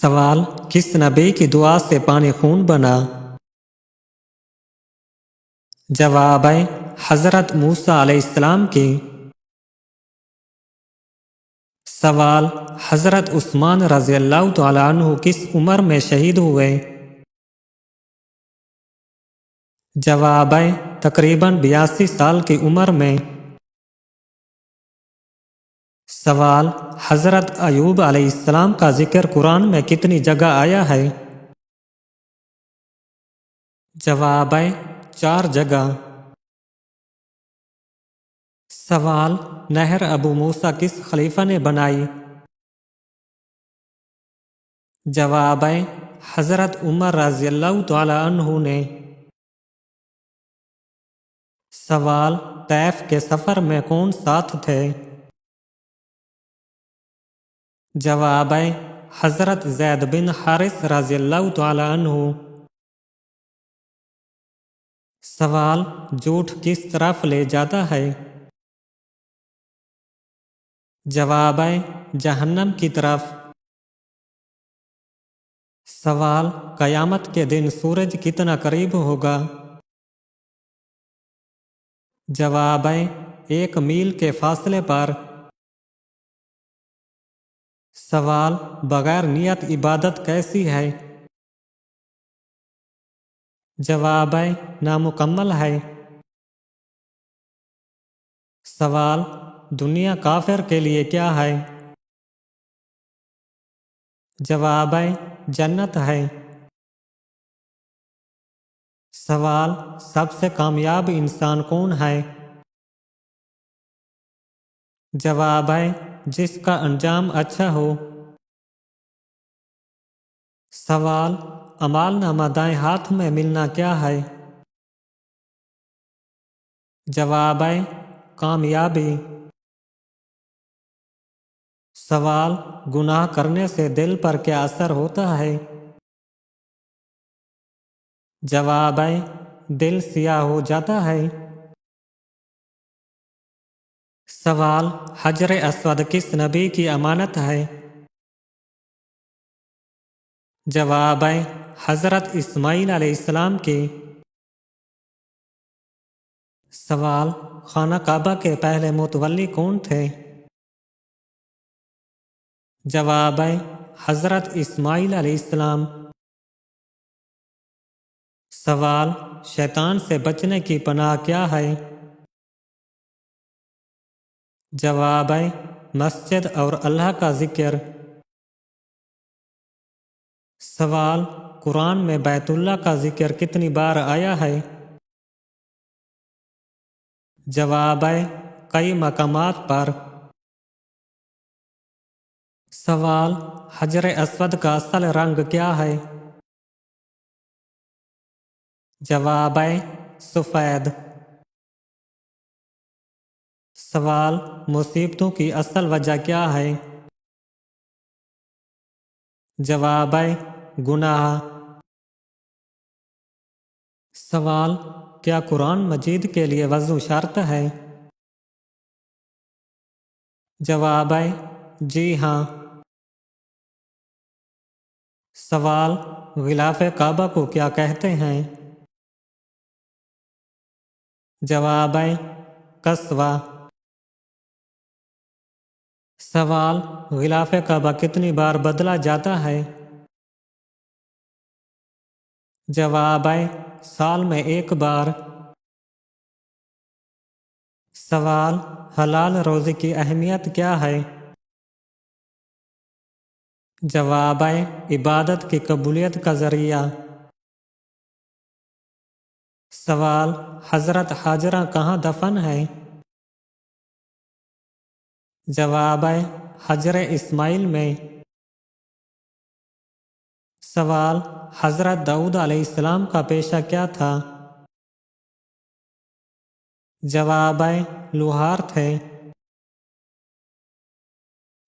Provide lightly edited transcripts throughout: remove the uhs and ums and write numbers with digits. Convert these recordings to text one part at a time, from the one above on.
سوال: کس نبی کی دعا سے پانی خون بنا؟ جواب: حضرت موسیٰ علیہ السلام کی۔ سوال: حضرت عثمان رضی اللہ تعالیٰ عنہ کس عمر میں شہید ہوئے؟ جواب: تقریباً 82 سال کی عمر میں۔ سوال: حضرت ایوب علیہ السلام کا ذکر قرآن میں کتنی جگہ آیا ہے؟ جواب: 4 جگہ۔ سوال: نہر ابو موسیٰ کس خلیفہ نے بنائی؟ جواب: حضرت عمر رضی اللہ تعالیٰ عنہ نے۔ سوال: طیف کے سفر میں کون ساتھ تھے؟ جواب: حضرت زید بن حارث رضی اللہ تعالیٰ عنہ۔ سوال: جھوٹ کس طرف لے جاتا ہے؟ جواب: جہنم کی طرف۔ سوال: قیامت کے دن سورج کتنا قریب ہوگا؟ جواب: 1 میل کے فاصلے پر۔ سوال: بغیر نیت عبادت کیسی ہے؟ جواب: نامکمل ہے۔ سوال: دنیا کافر کے لیے کیا ہے؟ جواب: جنت ہے۔ سوال: سب سے کامیاب انسان کون ہے؟ جواب: جس کا انجام اچھا ہو۔ سوال: اعمال نامہ دائیں ہاتھ میں ملنا کیا ہے؟ جواب: کامیابی۔ سوال: گناہ کرنے سے دل پر کیا اثر ہوتا ہے؟ جواب: دل سیاہ ہو جاتا ہے۔ سوال: حجر اسود کس نبی کی امانت ہے؟ جواب: حضرت اسماعیل علیہ السلام کی۔ سوال: خانہ کعبہ کے پہلے متولی کون تھے؟ جواب: حضرت اسماعیل علیہ السلام۔ سوال: شیطان سے بچنے کی پناہ کیا ہے؟ جواب: مسجد اور اللہ کا ذکر۔ سوال: قرآن میں بیت اللہ کا ذکر کتنی بار آیا ہے؟ جواب: کئی مقامات پر۔ سوال: حجر اسود کا اصل رنگ کیا ہے؟ جواب: سفید۔ سوال: مصیبتوں کی اصل وجہ کیا ہے؟ جواب: گناہ۔ سوال: کیا قرآن مجید کے لیے وضو شرط ہے؟ جواب: جی ہاں۔ سوال: غلاف کعبہ کو کیا کہتے ہیں؟ جواب: قصوہ۔ سوال: غلاف کعبہ کتنی بار بدلا جاتا ہے؟ جواب: سال میں 1 بار۔ سوال: حلال روزی کی اہمیت کیا ہے؟ جواب: عبادت کی قبولیت کا ذریعہ۔ سوال: حضرت حاجرہ کہاں دفن ہے؟ جواب: حجر اسماعیل میں۔ سوال: حضرت داؤد علیہ السلام کا پیشہ کیا تھا؟ جواب: لوہار تھے۔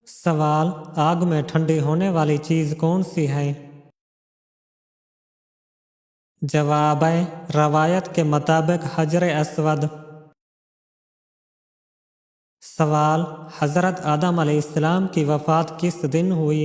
سوال: آگ میں ٹھنڈی ہونے والی چیز کون سی ہے؟ جواب: روایت کے مطابق حجر اسود۔ سوال: حضرت آدم علیہ السلام کی وفات کس دن ہوئی؟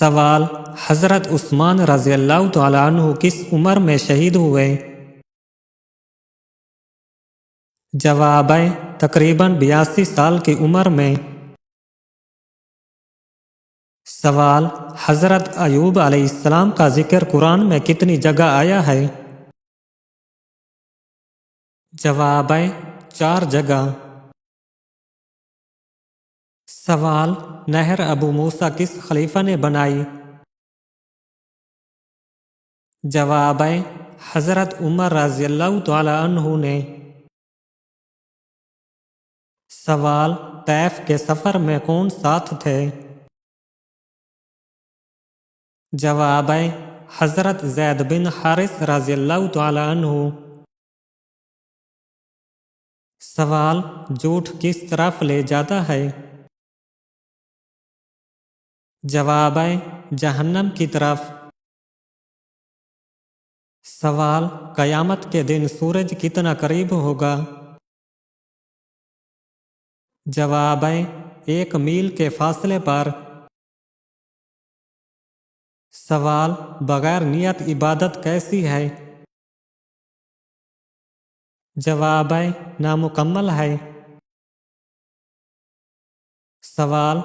سوال: حضرت عثمان رضی اللہ تعالیٰ عنہ کس عمر میں شہید ہوئے؟ جواب: تقریباً 82 سال کی عمر میں۔ سوال: حضرت ایوب علیہ السلام کا ذکر قرآن میں کتنی جگہ آیا ہے؟ جواب: 4 جگہ۔ سوال: نہر ابو موسیٰ کس خلیفہ نے بنائی؟ جواب: حضرت عمر رضی اللہ تعالی عنہ نے۔ سوال: طیف کے سفر میں کون ساتھ تھے؟ جواب: حضرت زید بن حارث رضی اللہ تعالی عنہ۔ سوال: جھوٹ کس طرف لے جاتا ہے؟ جواب: جہنم کی طرف۔ سوال: قیامت کے دن سورج کتنا قریب ہوگا؟ جواب: 1 میل کے فاصلے پر۔ سوال: بغیر نیت عبادت کیسی ہے؟ جواب: نامکمل ہے۔ سوال: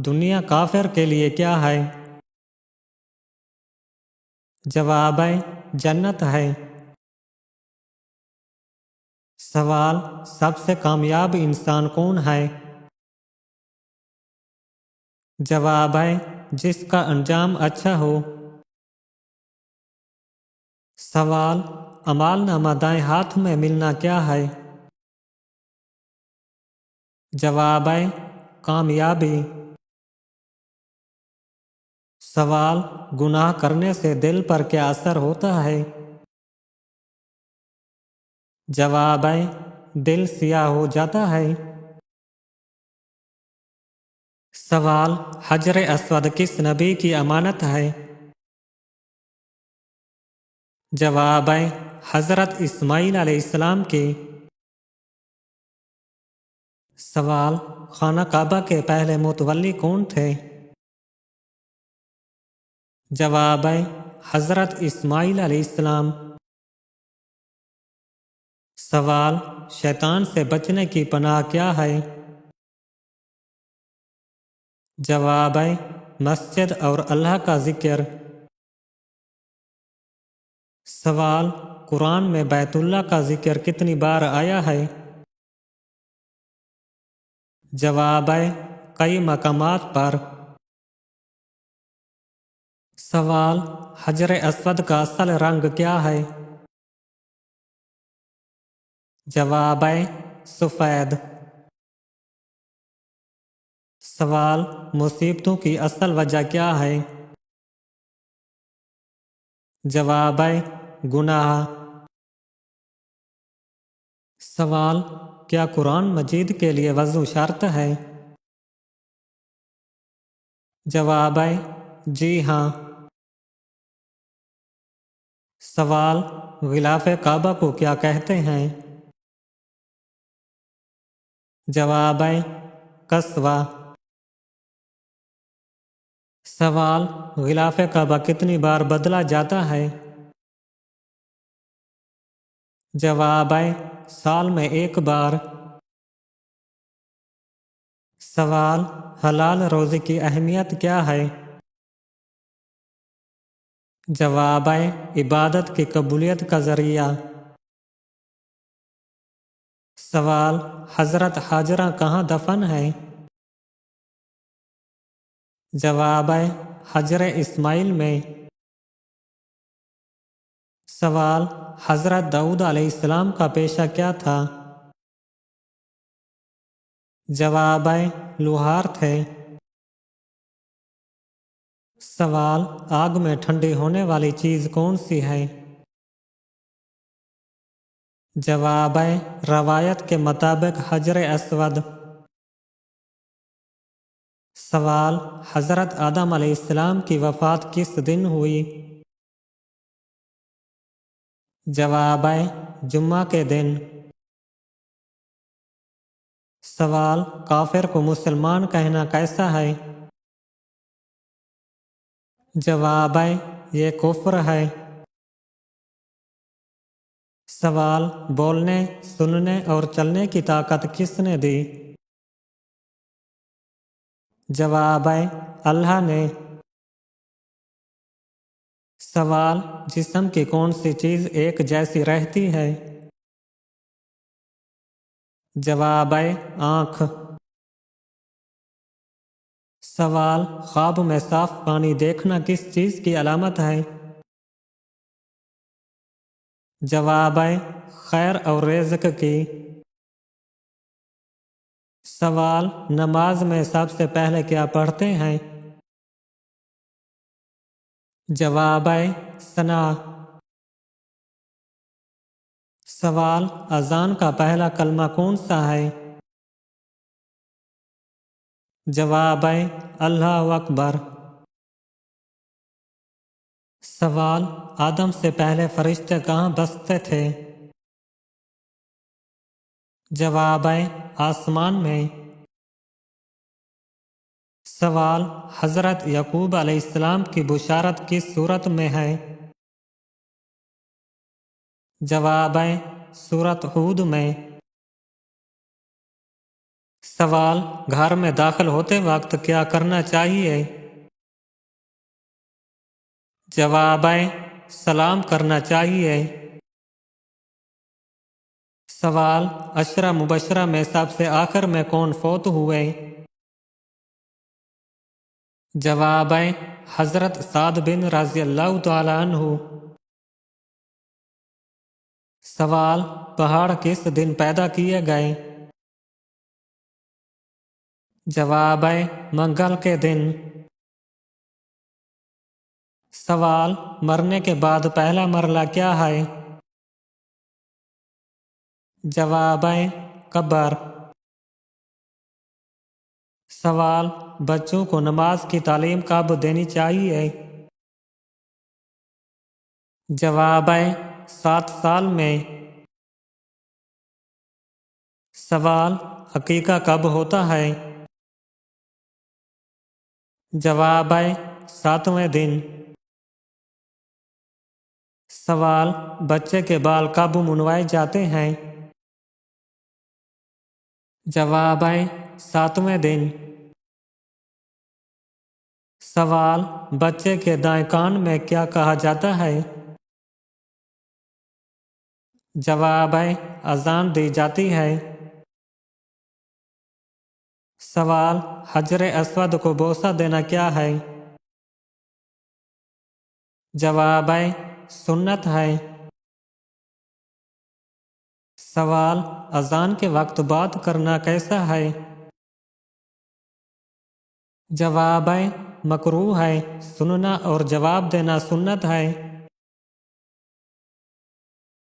دنیا کافر کے لیے کیا ہے؟ جواب: جنت ہے۔ سوال: سب سے کامیاب انسان کون ہے؟ جواب: جس کا انجام اچھا ہو۔ سوال: اعمال نامہ دائیں ہاتھ میں ملنا کیا ہے؟ جواب: کامیابی۔ سوال: گناہ کرنے سے دل پر کیا اثر ہوتا ہے؟ جواب: دل سیاہ ہو جاتا ہے۔ سوال: حجر اسود کس نبی کی امانت ہے؟ جواب: حضرت اسماعیل علیہ السلام کی۔ سوال: خانہ کعبہ کے پہلے متولی کون تھے؟ جواب: حضرت اسماعیل علیہ السلام۔ سوال: شیطان سے بچنے کی پناہ کیا ہے؟ جواب: مسجد اور اللہ کا ذکر۔ سوال: قرآن میں بیت اللہ کا ذکر کتنی بار آیا ہے؟ جواب: کئی مقامات پر۔ سوال: حجر اسود کا اصل رنگ کیا ہے؟ جواب: سفید۔ سوال: مصیبتوں کی اصل وجہ کیا ہے؟ جواب: گناہ۔ سوال: کیا قرآن مجید کے لیے وضو شرط ہے؟ جواب: جی ہاں۔ سوال: غلاف کعبہ کو کیا کہتے ہیں؟ جواب: قصوہ۔ سوال: غلاف کعبہ کتنی بار بدلا جاتا ہے؟ جواب: سال میں 1 بار۔ سوال: حلال روزی کی اہمیت کیا ہے؟ جواب: عبادت کی قبولیت کا ذریعہ۔ سوال: حضرت حاجرہ کہاں دفن ہے؟ جواب: حجر اسماعیل میں۔ سوال: حضرت داؤد علیہ السلام کا پیشہ کیا تھا؟ جواب: لوہار تھے۔ سوال: آگ میں ٹھنڈی ہونے والی چیز کون سی ہے؟ جواب: روایت کے مطابق حجر اسود۔ سوال: حضرت آدم علیہ السلام کی وفات کس دن ہوئی؟ جواب: جمعہ کے دن۔ سوال: کافر کو مسلمان کہنا کیسا ہے؟ جواب ہے یہ کفر ہے۔ سوال بولنے، سننے اور چلنے کی طاقت کس نے دی؟ جواب ہے اللہ نے۔ سوال جسم کی کون سی چیز ایک جیسی رہتی ہے؟ جواب ہے آنکھ۔ سوال خواب میں صاف پانی دیکھنا کس چیز کی علامت ہے؟ جواب ہے خیر اور رزق کی۔ سوال نماز میں سب سے پہلے کیا پڑھتے ہیں؟ جواب ہے ثنا۔ سوال اذان کا پہلا کلمہ کون سا ہے؟ جواب ہے اللہ اکبر۔ سوال آدم سے پہلے فرشتے کہاں بستے تھے؟ جواب ہے آسمان میں۔ سوال حضرت یعقوب علیہ السلام کی بشارت کس صورت میں ہے؟ جواب ہے سورۃ ہود میں۔ سوال گھر میں داخل ہوتے وقت کیا کرنا چاہیے؟ جواب ہے سلام کرنا چاہیے۔ سوال عشرہ مبشرہ میں سب سے آخر میں کون فوت ہوئے؟ جواب ہے حضرت سعد بن رضی اللہ تعالی عنہ۔ سوال پہاڑ کس دن پیدا کیے گئے؟ جواب ہے منگل کے دن۔ سوال مرنے کے بعد پہلا مرحلہ کیا ہے؟ جواب ہے قبر۔ سوال بچوں کو نماز کی تعلیم کب دینی چاہیے؟ جواب ہے 7 سال میں۔ سوال عقیقہ کب ہوتا ہے؟ جواب ہے 7ویں دن۔ سوال بچے کے بال کب منوائے جاتے ہیں؟ جواب ہے 7ویں دن۔ سوال بچے کے دائیں کان میں کیا کہا جاتا ہے؟ جواب ہے اذان دی جاتی ہے۔ سوال حجر اسود کو بوسہ دینا کیا ہے؟ جواب ہے سنت ہے۔ سوال اذان کے وقت بات کرنا کیسا ہے؟ جواب ہے مکروہ ہے، سننا اور جواب دینا سنت ہے۔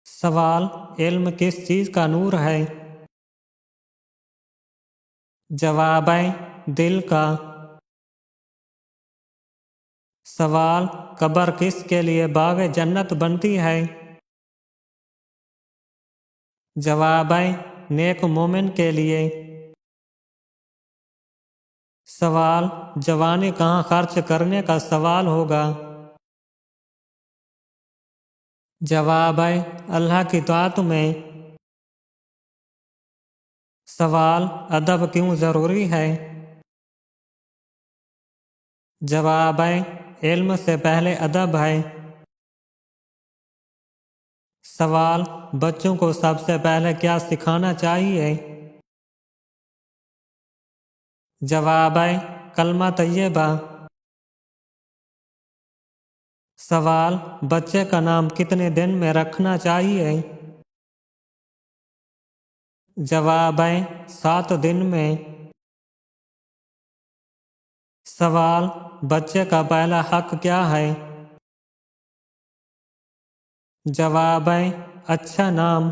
سوال علم کس چیز کا نور ہے؟ جواب ہے دل کا۔ سوال قبر کس کے لیے باغ جنت بنتی ہے؟ جواب ہے نیک مومن کے لیے۔ سوال جوانی کہاں خرچ کرنے کا سوال ہوگا؟ جواب ہے اللہ کی طاعت میں۔ سوال ادب کیوں ضروری ہے؟ جواب ہے علم سے پہلے ادب ہے۔ سوال بچوں کو سب سے پہلے کیا سکھانا چاہیے؟ جواب ہے کلمہ طیبہ۔ سوال بچے کا نام کتنے دن میں رکھنا چاہیے؟ جواب ہے 7 دن میں۔ سوال بچے کا پہلا حق کیا ہے؟ جواب ہے اچھا نام۔